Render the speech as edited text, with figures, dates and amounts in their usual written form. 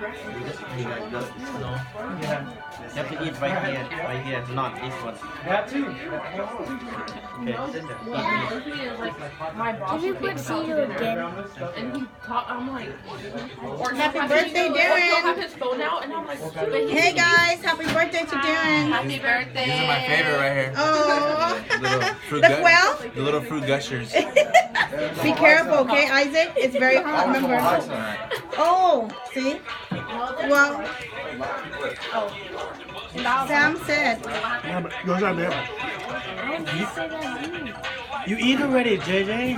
No. Yeah. You have to eat right here, not this one. That too. Okay. Can you put Cedar again? And he taught, I'm like, or Happy birthday, he'll Darren. have his phone out, and I'm like, Hey guys, happy birthday to Darren. happy birthday. These are my favorite right here. Oh, Little fruit the quail. The little fruit gushers. Be careful, okay, Isaac? It's very hot, remember. Oh, see? Well, Sam said. You eat already, JJ.